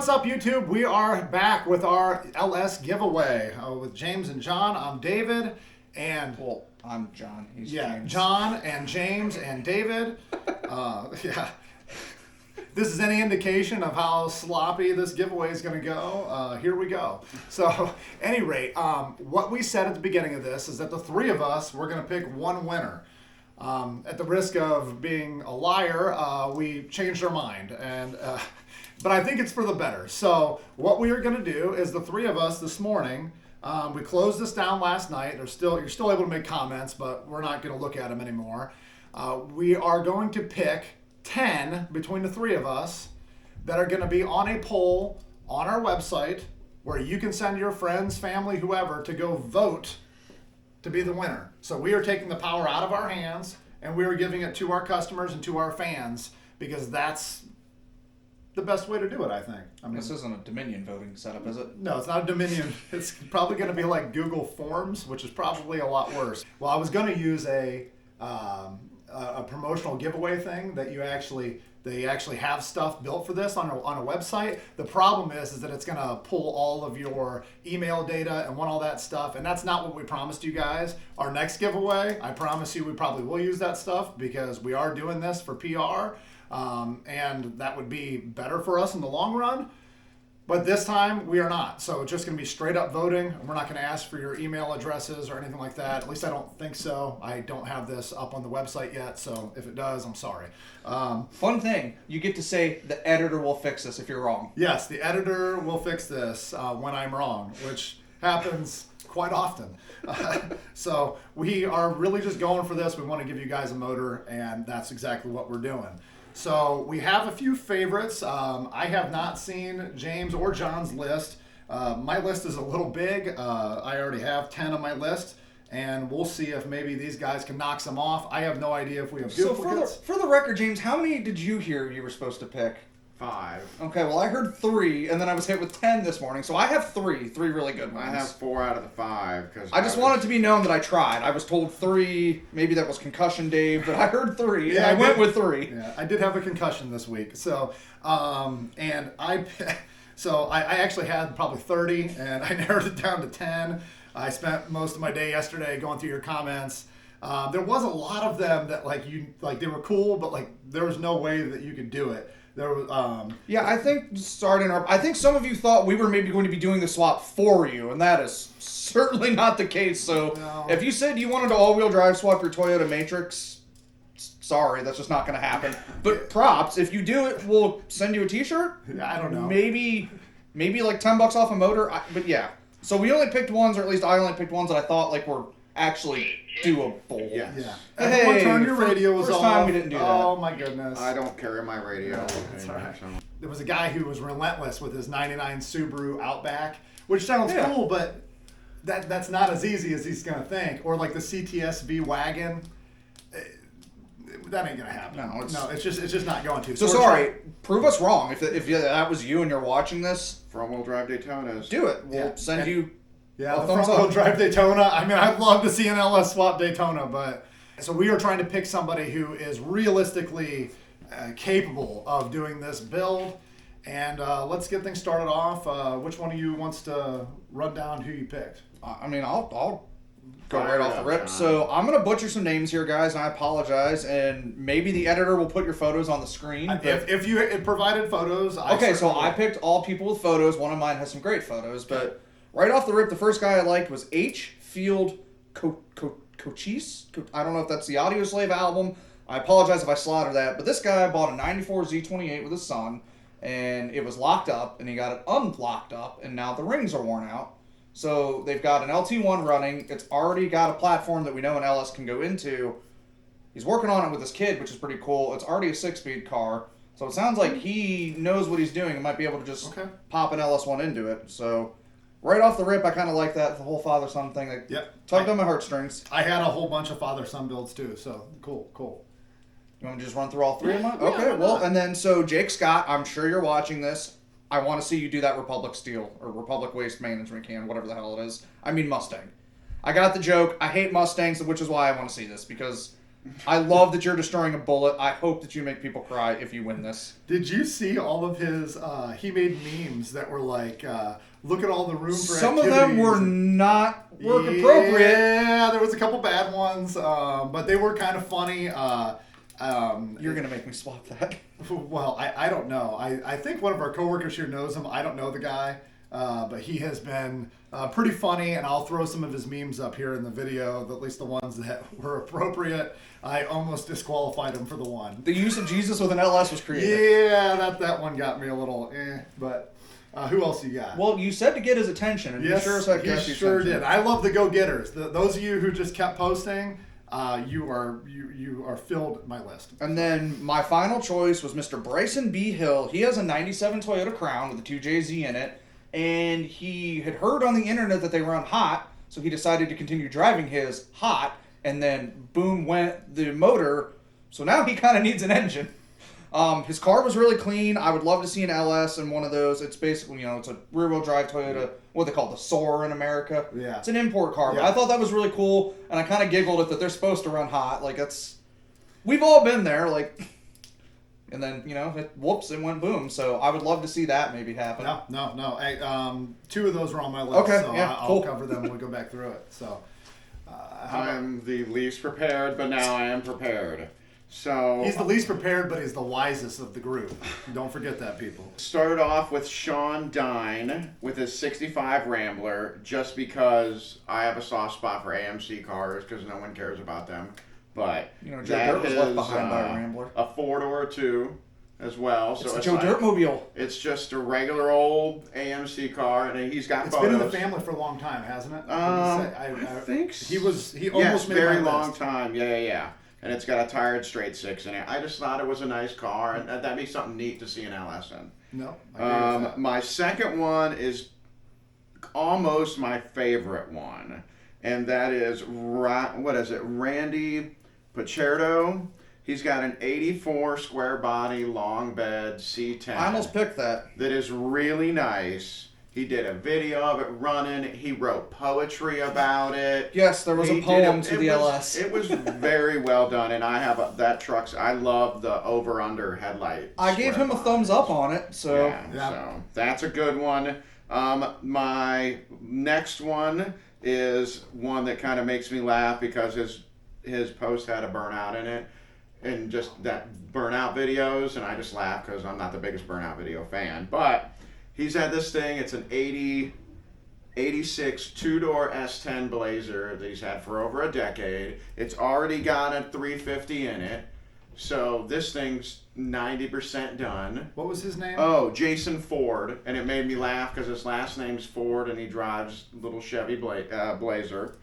what's up, YouTube? We are back with our LS giveaway with James and John. I'm David, and well, I'm John. He's James. John and James and David. Yeah. This is any indication of how sloppy this giveaway is going to go. Here we go. So, at any rate, what we said at the beginning of this is that the three of us were going to pick one winner. At the risk of being a liar, we changed our mind, and but I think it's for the better. So what we are going to do is the three of us this morning, we closed this down last night. You're still able to make comments, but we're not going to look at them anymore. We are going to pick 10 between the three of us that are going to be on a poll on our website where you can send your friends, family, whoever to go vote to be the winner. So we are taking the power out of our hands and we are giving it to our customers and to our fans because that's the best way to do it, I think. I mean, this isn't a Dominion voting setup, is it? No, it's not a Dominion. It's probably going to be like Google Forms, which is probably a lot worse. Well, I was going to use a promotional giveaway thing that they actually have stuff built for this on a website. The problem is that it's going to pull all of your email data and want all that stuff, and that's not what we promised you guys. Our next giveaway, I promise you we probably will use that stuff because we are doing this for PR, and that would be better for us in the long run. But this time, we are not. So it's just going to be straight up voting. We're not going to ask for your email addresses or anything like that. At least I don't think so. I don't have this up on the website yet, so if it does, I'm sorry. Fun thing, you get to say the editor will fix this if you're wrong. Yes, the editor will fix this when I'm wrong, which happens quite often. So we are really just going for this. We want to give you guys a motor, and that's exactly what we're doing. So we have a few favorites. I have not seen James or John's list. My list is a little big. I already have 10 on my list, and we'll see if maybe these guys can knock some off. I have no idea if we have duplicates. So for the record, James, how many did you hear you were supposed to pick? 5. Okay, well I heard 3, and then I was hit with 10 this morning, so I have 3 really good ones. I have 4 out of the 5. I just wanted to be known that I tried. I was told 3, maybe that was concussion Dave, but I heard 3, and I went with 3. Yeah, I did have a concussion this week, so and I actually had probably 30, and I narrowed it down to 10. I spent most of my day yesterday going through your comments. There was a lot of them that they were cool, but there was no way that you could do it. There was, yeah, I think I think some of you thought we were maybe going to be doing the swap for you, and that is certainly not the case. So no. If you said you wanted to all-wheel drive swap your Toyota Matrix, sorry, that's just not going to happen. But props, if you do it, we'll send you a T-shirt. I don't know. Maybe like $10 off a motor. But yeah, so we only picked ones, or at least I only picked ones that I thought were actually doable. Yes. Yeah. Hey, everyone turn your radios first off. time we didn't do that. Oh my goodness. I don't carry my radio. That's all right. There was a guy who was relentless with his 99 Subaru Outback, which sounds cool, but that's not as easy as he's going to think. Or like the CTS-V wagon. That ain't gonna happen. No, it's just not going to. So sorry, prove us wrong. If that was you and you're watching this, front-wheel drive Daytonas. do it. We'll send you. Yeah, the front-wheel drive Daytona. I mean, I'd love to see an LS Swap Daytona, but so we are trying to pick somebody who is realistically capable of doing this build. And let's get things started off. Which one of you wants to run down who you picked? I mean, I'll go right off the rip. So I'm going to butcher some names here, guys, and I apologize. And maybe the editor will put your photos on the screen. If you provided photos, I picked all people with photos. One of mine has some great photos. But right off the rip, the first guy I liked was H. Field Cochise. I don't know if that's the Audio Slave album. I apologize if I slaughtered that. But this guy bought a 94 Z28 with his son, and it was locked up, and he got it unlocked up, and now the rings are worn out. So they've got an LT1 running. It's already got a platform that we know an LS can go into. He's working on it with his kid, which is pretty cool. It's already a 6-speed car. So it sounds like he knows what he's doing and might be able to just pop an LS1 into it. So right off the rip, I kind of like that, the whole father-son thing. Tugged on my heartstrings. I had a whole bunch of father-son builds too, so cool. You want me to just run through all 3 of them? Okay, well, and then so Jake Scott, I'm sure you're watching this. I want to see you do that Republic Steel or Republic Waste Management can, whatever the hell it is. I mean Mustang. I got the joke. I hate Mustangs, which is why I want to see this, because I love that you're destroying a bullet. I hope that you make people cry if you win this. Did you see all of his? He made memes that were like, "Look at all the room for Some of them activities," were not work appropriate. Yeah, there was a couple bad ones, but they were kind of funny. You're gonna make me swap that. Well, I don't know. I think one of our coworkers here knows him. I don't know the guy, but he has been pretty funny, and I'll throw some of his memes up here in the video, at least the ones that were appropriate. I almost disqualified him for the one. The use of Jesus with an LS was creative. Yeah, that one got me a little but who else you got? Well, you said to get his attention, and Yes, you sure as heck got he your sure attention. did. I love the go-getters. Those of you who just kept posting, you are filled my list. And then my final choice was Mr. Bryson B. Hill. He has a 97 Toyota Crown with a 2JZ in it, and he had heard on the internet that they run hot, so he decided to continue driving his hot, and then boom went the motor, so now he kind of needs an engine. His car was really clean. I would love to see an LS in one of those. It's basically, it's a rear-wheel drive Toyota, what they call the Soar in America. Yeah. It's an import car, but Yeah. I thought that was really cool, and I kind of giggled at that they're supposed to run hot. Like, we've all been there, like, and then, whoops, it went boom. So I would love to see that maybe happen. No. Hey, two of those were on my list, Okay, so yeah, I'll cool. cover them when we go back through it. So, I'm the least prepared, but now I am prepared. So he's the least prepared, but he's the wisest of the group. Don't forget that, people. started off with Sean Dine with his 65 Rambler, just because I have a soft spot for AMC cars, because no one cares about them. But Joe that Dirt was left is, behind by a Rambler. a 4-door too, as well. It's So the Joe Dirtmobile. It's just a regular old AMC car, and he's got It's photos. been in the family for a long time, hasn't it? I think he almost yes, made very my long list. time. Yeah. And it's got a tired straight six in it. I just thought it was a nice car, and that'd be something neat to see an LS in. No, I agree with that. My second one is almost my favorite one, and that is Randy Pacerdo. He's got an 84 square body long bed C10. I almost picked that. That is really nice. He did a video of it running. He wrote poetry about it. Yes, there was a He poem did to the LS. It was very well done, and I have that truck's. I love the over/under headlight. I gave him a thumbs up on it, so Yeah. So that's a good one. My next one is one that kind of makes me laugh because his post had a burnout in it, and just that burnout videos, and I just laugh because I'm not the biggest burnout video fan, but he's had this thing. It's an 86 two-door S10 Blazer that he's had for over a decade. It's already got a 350 in it, so this thing's 90% done. What was his name? Oh, Jason Ford, and it made me laugh because his last name's Ford, and he drives little Chevy Blazer.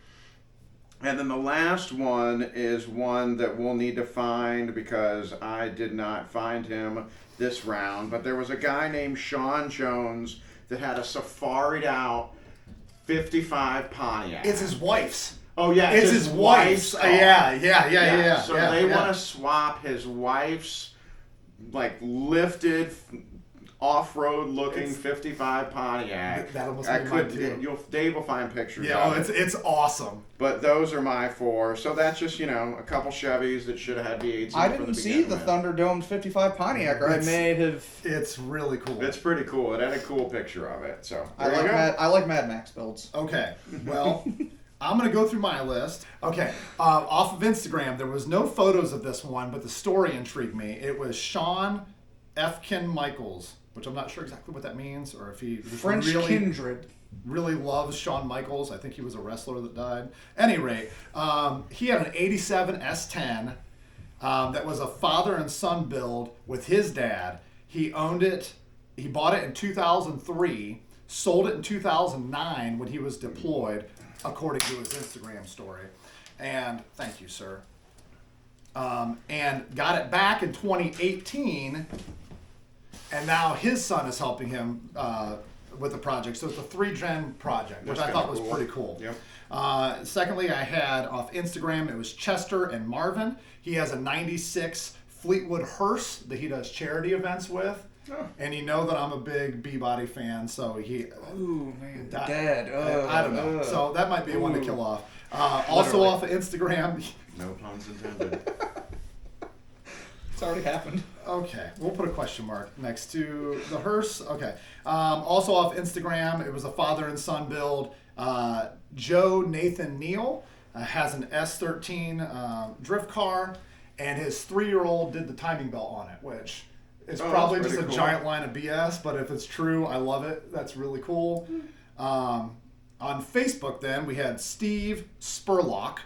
And then the last one is one that we'll need to find because I did not find him this round. But there was a guy named Sean Jones that had a safaried out 55 Pontiac. It's his wife's. Oh yeah, It's his wife's. car. Yeah. So they want to swap his wife's lifted off-road looking 55 Pontiac. That almost I made mine, could. too. Dave will find pictures. Yeah, of it. it's awesome. But those are my four. So that's just a couple Chevys that should have had V8s. I didn't see the Thunderdome 55 Pontiac, or I may have. It's really cool. It's pretty cool. It had a cool picture of it. So I there you go. like Mad Max builds. Okay, well, I'm going to go through my list. Okay, off of Instagram, there was no photos of this one, but the story intrigued me. It was Sean Efkin Michaels, which I'm not sure exactly what that means, or if he French kindred. really loves Shawn Michaels. I think he was a wrestler that died. Any rate, he had an 87 S10 that was a father and son build with his dad. He owned it. He bought it in 2003, sold it in 2009 when he was deployed, according to his Instagram story. And thank you, sir. And got it back in 2018, and now his son is helping him with the project. So it's a 3-gen project, which That's I thought kinda was cool. pretty cool. Yep. Secondly, I had off Instagram, it was Chester and Marvin. He has a 96 Fleetwood hearse that he does charity events with. Oh. And you know that I'm a big B-Body fan, so he... Ooh, man, I- dead. I don't know. So that might be one to kill off. Also Literally. off of Instagram, No puns intended. It's already happened. Okay, we'll put a question mark next to the hearse. Okay. Also off Instagram, it was a father and son build. Joe Nathan Neal has an S13 drift car, and his 3-year-old did the timing belt on it, which is probably just a cool. giant line of BS, but if it's true, I love it. That's really cool. On Facebook, then, we had Steve Spurlock.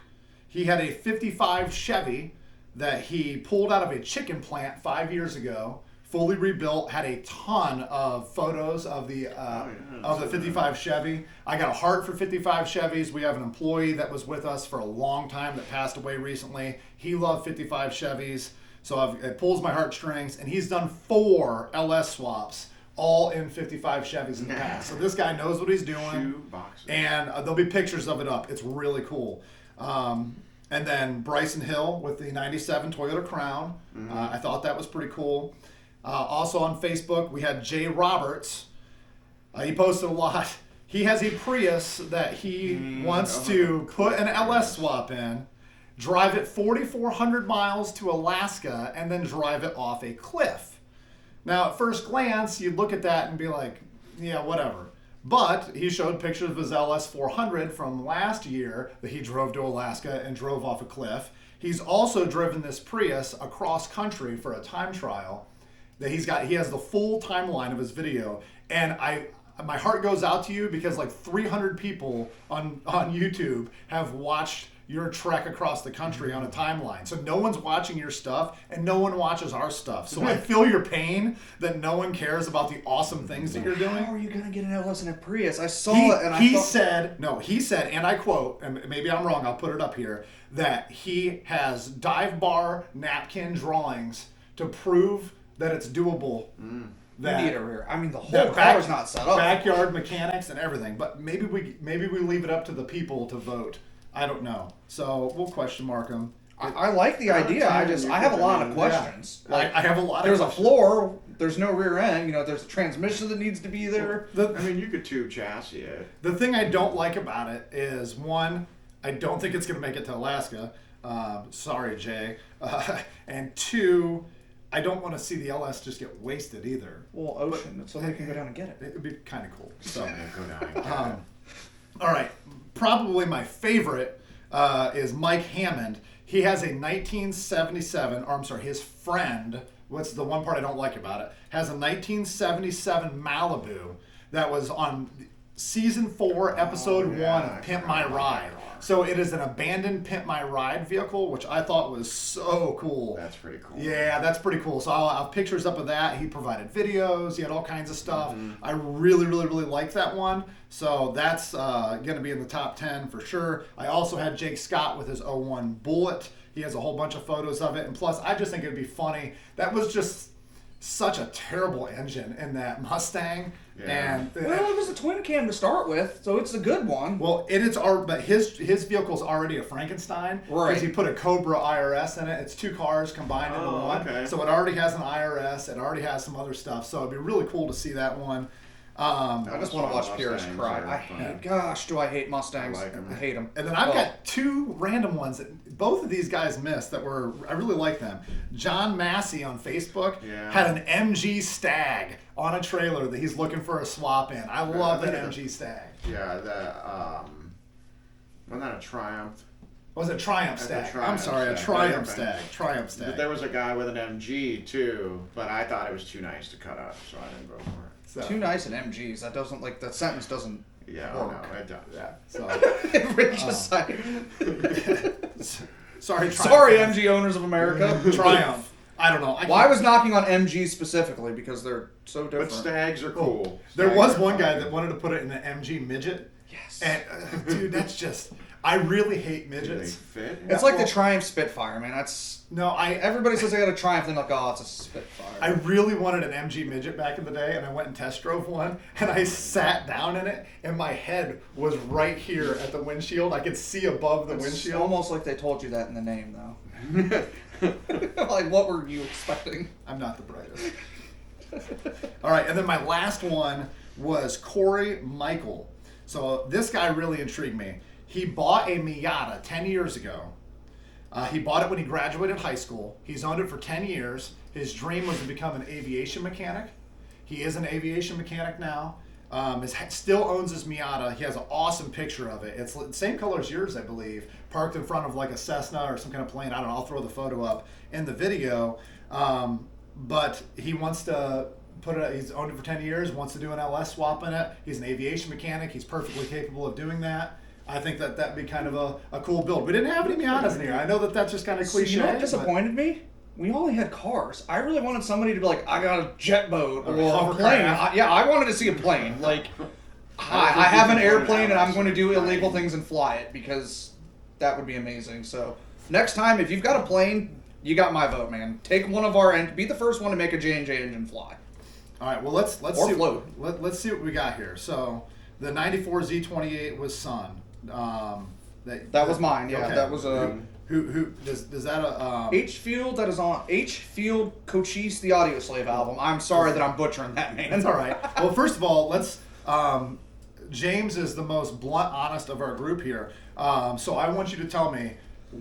He had a 55 Chevy that he pulled out of a chicken plant 5 years ago, fully rebuilt, had a ton of photos of the 55 Chevy. I got a heart for 55 Chevys. We have an employee that was with us for a long time that passed away recently. He loved 55 Chevys, so it pulls my heartstrings, and he's done 4 LS swaps, all in 55 Chevys in the past. So this guy knows what he's doing. 2 boxes. And there'll be pictures of it up. It's really cool. And then Bryson Hill with the 97 Toyota Crown. I thought that was pretty cool. Also on Facebook, we had Jay Roberts. He posted a lot. He has a Prius that he wants to put an LS swap in, drive it 4,400 miles to Alaska, and then drive it off a cliff. Now, at first glance, you'd look at that and be like, yeah, whatever. But he showed pictures of his LS400 from last year that he drove to Alaska and drove off a cliff. He's also driven this Prius across country for a time trial. That he has the full timeline of his video, and my heart goes out to you because like 300 people on YouTube have watched your trek across the country on a timeline. So no one's watching your stuff, and no one watches our stuff. So I feel your pain that no one cares about the awesome things that you're doing. How are you going to get an LS in a Prius? I saw it and he said, and I quote, and maybe I'm wrong, I'll put it up here, that he has dive bar napkin drawings to prove that it's doable. That, need a rear. I mean, the whole car's not set up. Backyard mechanics and everything. But maybe we leave it up to the people to vote. I don't know. So we'll question mark him. I like the idea. I have a lot of questions. Yeah. Like I have a lot. There's a floor. There's no rear end. There's a transmission that needs to be there. I mean, you could tube chassis it. The thing I don't like about it is, one, I don't think it's going to make it to Alaska. Sorry, Jay. And 2, I don't want to see the LS just get wasted either. Well, ocean. But somebody can go down and get it. It would be kind of cool. So, Go down and get it. all right. Probably my favorite is Mike Hammond. He has a 1977, or I'm sorry, his friend, what's the one part I don't like about it, has a 1977 Malibu that was on season 4, episode 1 of Pimp My Ride. So it is an abandoned Pimp My Ride vehicle, which I thought was so cool. That's pretty cool. Yeah, that's pretty cool. So I'll have pictures up of that. He provided videos. He had all kinds of stuff. I really, really, really like that one. So that's going to be in the top 10 for sure. I also had Jake Scott with his 01 Bullet. He has a whole bunch of photos of it. And plus, I just think it'd be funny. That was just such a terrible engine in that Mustang. Yeah. And Well, it was a twin cam to start with, so it's a good one. well, but his vehicle's already a Frankenstein. Right. Because he put a Cobra IRS in it. It's 2 cars combined into one. Okay. So it already has an IRS. It already has some other stuff. So it'd be really cool to see that one. I just want to watch Pierce Mustangs cry. are fun. Gosh, do I hate Mustangs. I like 'em. I hate them. And then I've got 2 random ones that both of these guys missed that I really like them. John Massey on Facebook had an MG Stag on a trailer that he's looking for a swap in. I love that MG Stag. Yeah, wasn't that a Triumph? Was it Triumph That's a Stag? Triumph I'm sorry, a Stag. Triumph Okay. Stag. Triumph Stag. There was a guy with an MG too, but I thought it was too nice to cut up, so I didn't go for it. So, Too nice at MGs. That doesn't, that sentence doesn't Yeah, work. no, it does. yeah. So, It just like, sorry, Triumph. sorry, MG owners of America. Triumph. I don't know. Well, I was knocking on MG specifically because they're so different. But Stags are cool. There Stags was are one fun. guy that wanted to put it in an MG midget. Yes. And dude, that's just. I really hate Do they midgets. fit? It's like well- the Triumph Spitfire, man. That's No, everybody says they got a Triumph, they're like, oh, it's a Spitfire. I really wanted an MG midget back in the day, and I went and test drove one, and I sat down in it, and my head was right here at the windshield. I could see above the It's windshield. almost like they told you that in the name, though. Like, what were you expecting? I'm not the brightest. All right, and then my last one was Corey Michael. So this guy really intrigued me. He bought a Miata 10 years ago, He bought it when he graduated high school. He's owned it for 10 years. His dream was to become an aviation mechanic. He is an aviation mechanic now. Still owns his Miata. He has an awesome picture of it. It's the same color as yours, I believe, parked in front of like a Cessna or some kind of plane. I don't know. I'll throw the photo up in the video. But he wants to put it. He's owned it for 10 years. Wants to do an LS swap in it. He's an aviation mechanic. He's perfectly capable of doing that. I think that'd be kind of a cool build. We didn't have any Miatas in here. I know that's just kind of cliche. You know what disappointed me? We only had cars. I really wanted somebody to be like, I got a jet boat or a plane. I wanted to see a plane. Like, I have an airplane and I'm going to do illegal things and fly it because that would be amazing. So next time, if you've got a plane, you got my vote, man. Take one of our be the first one to make a J&J engine fly. All right. Well, let's or see. Float. Let's see what we got here. So the '94 Z28 was Sun. That was mine. Yeah, okay. that was a. Who does that H Field, that is on H Field Cochise, the Audio Slave album. I'm sorry that I'm butchering that name. That's all right. Well, first of all, let's. James is the most blunt, honest of our group here. So I want you to tell me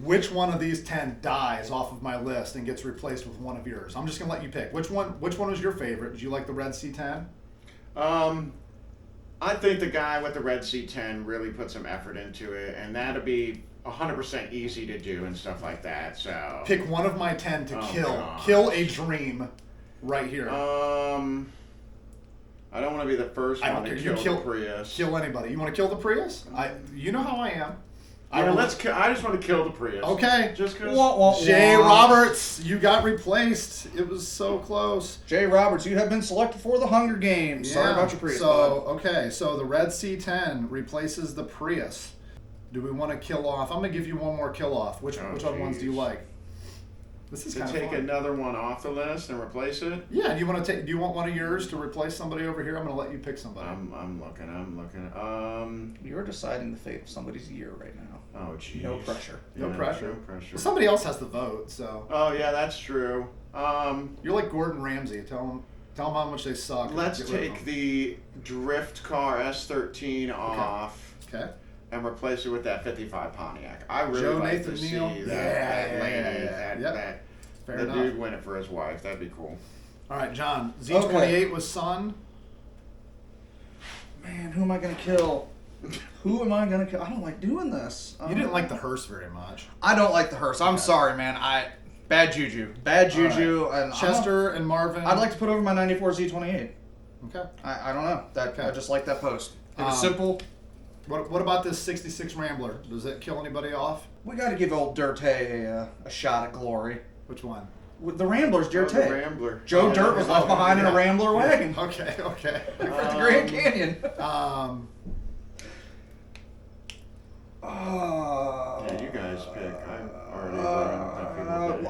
which one of these 10 dies off of my list and gets replaced with one of yours. I'm just gonna let you pick. Which one was your favorite? Did you like the red C10? I think the guy with the red C10 really put some effort into it, and that'd be 100% easy to do and stuff like that. So pick one of my 10 to kill a dream right here. I don't want to be the first one to kill the Prius. Kill anybody. You want to kill the Prius? You know how I am. Yeah, I just want to kill the Prius. Okay. Just because. Jay Roberts, you got replaced. It was so close. Jay Roberts, you have been selected for the Hunger Games. Yeah. Sorry about your Prius. So the red C10 replaces the Prius. Do we want to kill off? I'm gonna give you one more kill off. Which other ones do you like? This is to kind of take fun. another one off the list and replace it. Yeah. Do you want one of yours to replace somebody over here? I'm gonna let you pick somebody. I'm looking. You're deciding the fate of somebody's year right now. Oh, geez. No pressure. No pressure. No pressure. Well, somebody else has to vote, so. Oh yeah, that's true. You're like Gordon Ramsay. Tell them how much they suck. Let's take the drift car S13 off. Okay. And replace it with that 55 Pontiac. I really Joe like Nathan to see Neal. that lady, Yep. Fair the enough. dude win it for his wife. That'd be cool. All right, John. Z28 was Sun. Man, who am I gonna kill? Who am I gonna kill? I don't like doing this. You didn't like the hearse very much. I don't like the hearse. I'm sorry, man. Bad juju. Bad juju. Right. And Chester and Marvin. I'd like to put over my '94 Z28. Okay. I don't know. I just like that post. It was simple. What about this '66 Rambler? Does it kill anybody off? We got to give old Dirte a shot at glory. Which one? With the Ramblers, Dirte. The Rambler. Joe Dirt was left behind in a Rambler wagon. Okay. For the Grand Canyon. Yeah, you guys pick. I'm already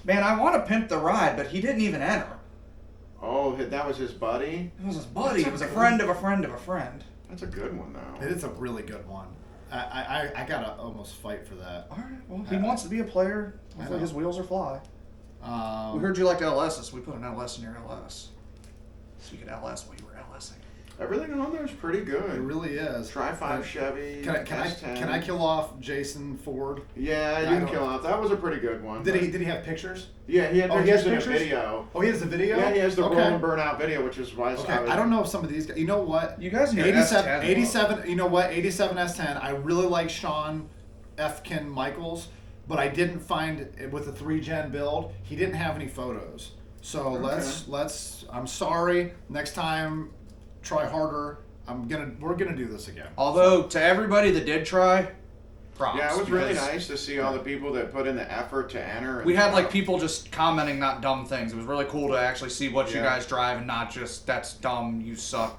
Man, I want to pimp the ride, but he didn't even enter. Oh, that was his buddy? It was his buddy. It was a friend of a friend of a friend. That's a good one, though. It is a really good one. I gotta almost fight for that. All right. Well, he wants to be a player. Hopefully his wheels are fly. We heard you liked LSs. We put an LS in your LS. So you could LS while you were LSing. Everything on there is pretty good. It really is. Tri-5 Chevy. Can I kill off Jason Ford? Yeah, you can kill off. That was a pretty good one. Did he have pictures? Yeah, he had pictures in a video. Oh, he has the video? Yeah, he has the roll and burn out video, which is why I don't know if some of these guys. You know what? You guys need 87. You know what? 87 S10. I really like Sean Efkin Michaels, but I didn't find with the 3-gen build. He didn't have any photos. So let's. I'm sorry. Next time, try harder. We're gonna do this again. Although to everybody that did try, props. Yeah, it was really nice to see all the people that put in the effort to enter. We had like people just commenting not dumb things. It was really cool to actually see what you guys drive and not just that's dumb, you suck.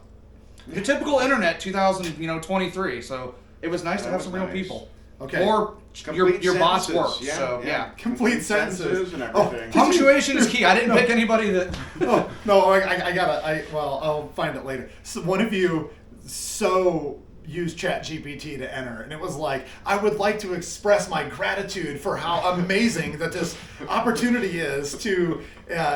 The typical internet 2023. So it was nice to have some real people. Okay. Or your bots work. Yeah, so yeah. Complete sentences and everything. Punctuation is key. I didn't pick anybody that. I'll find it later. So one of you used ChatGPT to enter, and it was like, I would like to express my gratitude for how amazing that this opportunity is to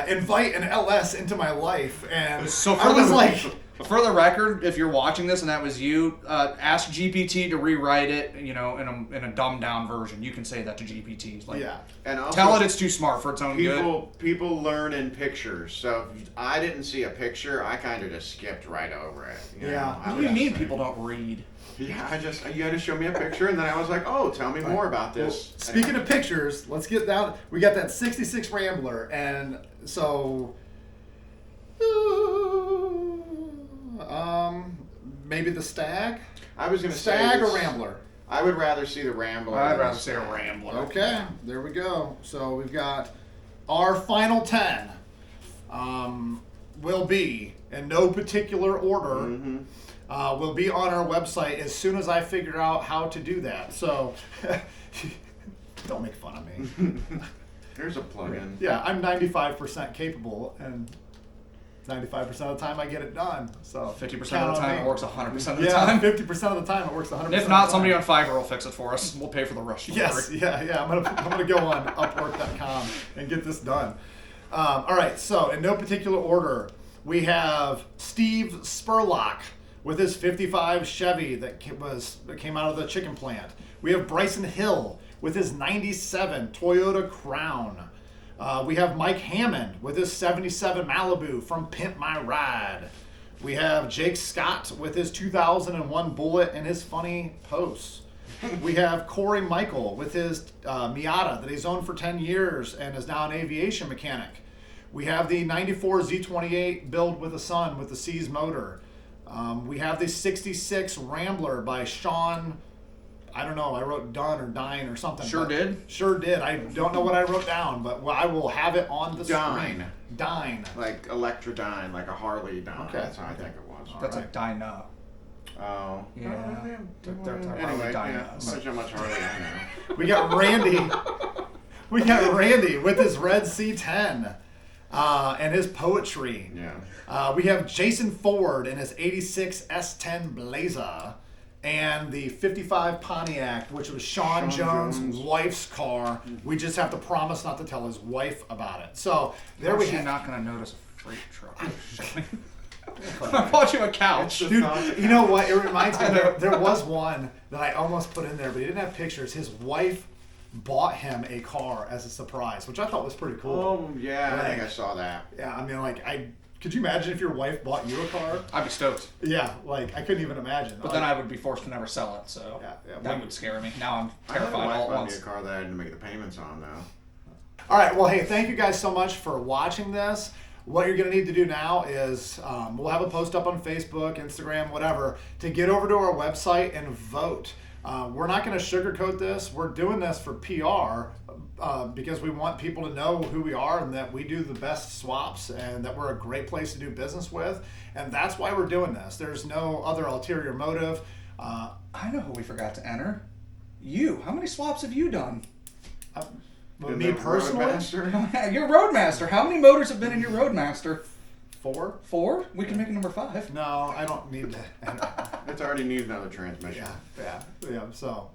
invite an LS into my life, and So I was like, For the record, if you're watching this and that was you, ask GPT to rewrite it, in a dumbed down version. You can say that to GPT. Like, Yeah. And also, tell it it's too smart for its own good. People learn in pictures. So if I didn't see a picture, I kind of just skipped right over it. Yeah. What do you mean people don't read? Yeah, you had to show me a picture, and then I was like, oh, tell me more about this. Speaking of pictures, let's get down. We got that 66 Rambler, and so maybe the Stag? I was going to say Stag or Rambler? I would rather see the Rambler. I'd rather say a Rambler. Okay, there we go. So we've got our final 10 will be, in no particular order, will be on our website as soon as I figure out how to do that. So don't make fun of me. Here's a plug-in. Yeah, I'm 95% capable, and 95% of the time I get it done. So 50% of count the on time me. it works 100% of the time. 50% of the time it works 100%. And if not, somebody on Fiverr will fix it for us. We'll pay for the rush. Yes, yeah. I'm gonna go on Upwork.com and get this done. All right. So in no particular order, we have Steve Spurlock with his '55 Chevy that came out of the chicken plant. We have Bryson Hill with his '97 Toyota Crown. We have Mike Hammond with his '77 Malibu from Pimp My Ride. We have Jake Scott with his 2001 Bullet and his funny posts. We have Corey Michael with his Miata that he's owned for 10 years and is now an aviation mechanic. We have the 94 Z28 build with a son with the C's motor. We have the 66 Rambler by Sean. I don't know. I wrote Dunn or Dine or something. Sure did? Sure did. I don't know what I wrote down, but I will have it on the Dine. screen. Dine. Like Electrodyne, like a Harley Dine. Okay. That's how I think it was. That's Alright. a Dyna. Oh. Yeah. They're Anyway, Dynas. such how much Harley I know. We got Randy. We got Randy with his red C10 and his poetry. Yeah. We have Jason Ford in his 86 S10 Blazer and the 55 Pontiac, which was Sean Jones' wife's car. We just have to promise not to tell his wife about it. So there we She's have. not going to notice a freight truck. I bought you a couch. Dude, you know what? It reminds me, there was one that I almost put in there, but he didn't have pictures. His wife bought him a car as a surprise, which I thought was pretty cool. Oh, yeah, I think I saw that. Yeah, I mean, could you imagine if your wife bought you a car? I'd be stoked. Yeah, I couldn't even imagine. But then I would be forced to never sell it, so Yeah, that would scare me. Now I'm I had a terrified wife all at bought me a once. car that I had to make the payments on, though. All right, well, hey, thank you guys so much for watching this. What you're going to need to do now is we'll have a post up on Facebook, Instagram, whatever, to get over to our website and vote. We're not going to sugarcoat this. We're doing this for PR because we want people to know who we are and that we do the best swaps and that we're a great place to do business with. And that's why we're doing this. There's no other ulterior motive. I know who we forgot to enter. You. How many swaps have you done? But me personally, You're Roadmaster. How many motors have been in your Roadmaster? 4. 4? We can make it number 5. No, I don't need to. It's already needs another transmission. Yeah. So,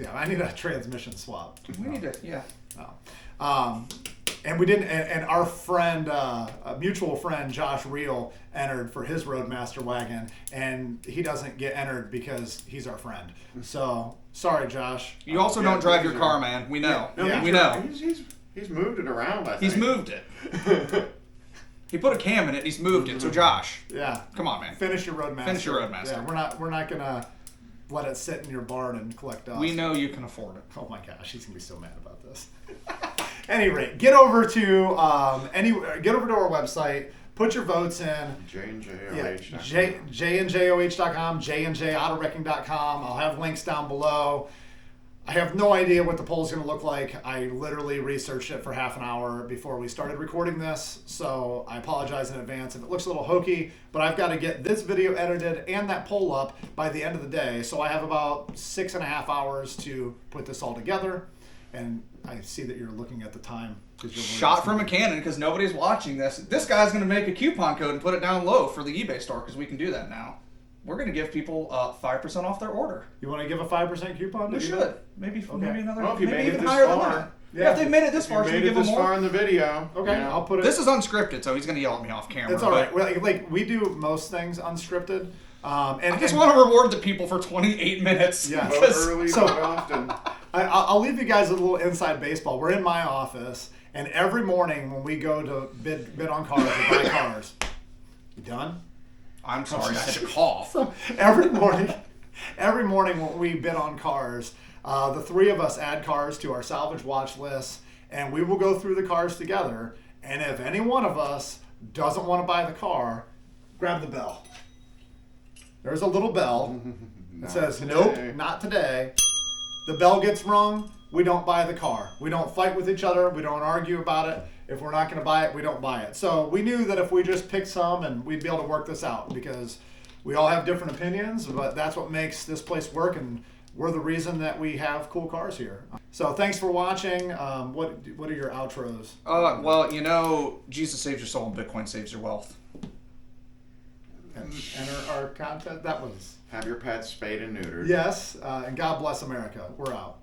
I need a transmission swap. We need to, yeah. And we didn't. And our friend, a mutual friend, Josh Reel, entered for his Roadmaster wagon, and he doesn't get entered because he's our friend. So sorry, Josh. You also don't drive your car, man. We know. Yeah. We know. He's moved it around, I think. He's moved it. He put a cam in it. He's moved it. So Josh, Yeah. come on, man. Finish your Roadmaster. Finish your Roadmaster. Yeah, we're not gonna let it sit in your barn and collect dust. We know you can afford it. Oh my gosh, he's gonna be so mad about this. Any rate, get over to our website, put your votes in. JandJOH.com, JandJAutoWrecking.com. I'll have links down below. I have no idea what the poll is going to look like. I literally researched it for half an hour before we started recording this, so I apologize in advance if it looks a little hokey, but I've got to get this video edited and that poll up by the end of the day, so I have about 6.5 hours to put this all together, and I see that you're looking at the time. Shot from a cannon because nobody's watching this. This guy's going to make a coupon code and put it down low for the eBay store because we can do that now. We're going to give people 5% off their order. You want to give a 5% coupon? We should. Maybe another. Well, if you maybe made it even this higher than far. that. Yeah, if they made it this You far, should we made give it them this more? far in the video. Okay, you know. I'll put it. This is unscripted, so he's gonna yell at me off camera. It's all but right. Like we do most things unscripted. And I just want to reward the people for 28 minutes. Yeah. Vote because- early, so- vote often. I'll leave you guys a little inside baseball. We're in my office, and every morning when we go to bid on cars or buy cars, you done? I'm sorry, I had to cough. So every morning when we bid on cars, the three of us add cars to our salvage watch list, and we will go through the cars together. And if any one of us doesn't want to buy the car, grab the bell. There's a little bell that says, today. nope, not today. The bell gets rung, we don't buy the car. We don't fight with each other, we don't argue about it. If we're not going to buy it, we don't buy it. So we knew that if we just picked some, and we'd be able to work this out, because we all have different opinions, but that's what makes this place work, and we're the reason that we have cool cars here. So thanks for watching. What are your outros? Well, you know, Jesus saves your soul and Bitcoin saves your wealth. And our content, that was... Have your pets spayed and neutered. Yes, and God bless America. We're out.